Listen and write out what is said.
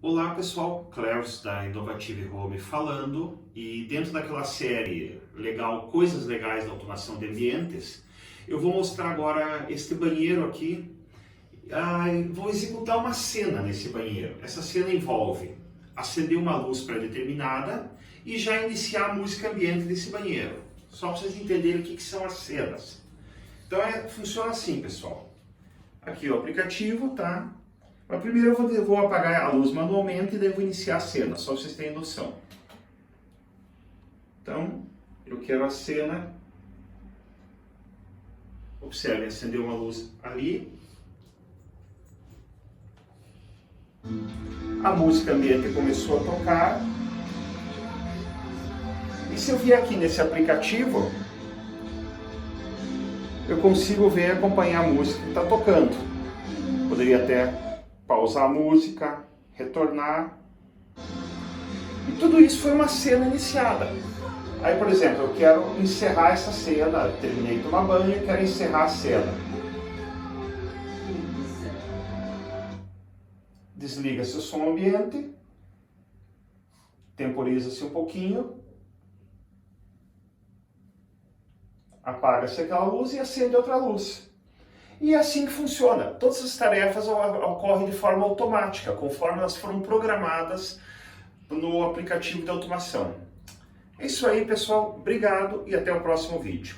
Olá pessoal, Cleros da Innovative Home falando, e dentro daquela série legal, coisas legais da automação de ambientes, eu vou mostrar agora este banheiro aqui. Vou executar uma cena nesse banheiro. Essa cena envolve acender uma luz pré-determinada e já iniciar a música ambiente desse banheiro. Só para vocês entenderem o que são as cenas. Então funciona assim, pessoal. Aqui o aplicativo, tá? Mas primeiro eu vou apagar a luz manualmente e daí eu vou iniciar a cena, só para vocês terem noção. Então, eu quero a cena. Observe, acendeu uma luz ali. A música ambiente começou a tocar. E se eu vier aqui nesse aplicativo, eu consigo ver e acompanhar a música que está tocando. Poderia até pausar a música, retornar. E tudo isso foi uma cena iniciada. Aí, por exemplo, eu quero encerrar essa cena, eu terminei de tomar banho e quero encerrar a cena. Desliga-se o som ambiente, temporiza-se um pouquinho, apaga-se aquela luz e acende outra luz. E é assim que funciona. Todas as tarefas ocorrem de forma automática, conforme elas foram programadas no aplicativo de automação. É isso aí, pessoal. Obrigado e até o próximo vídeo.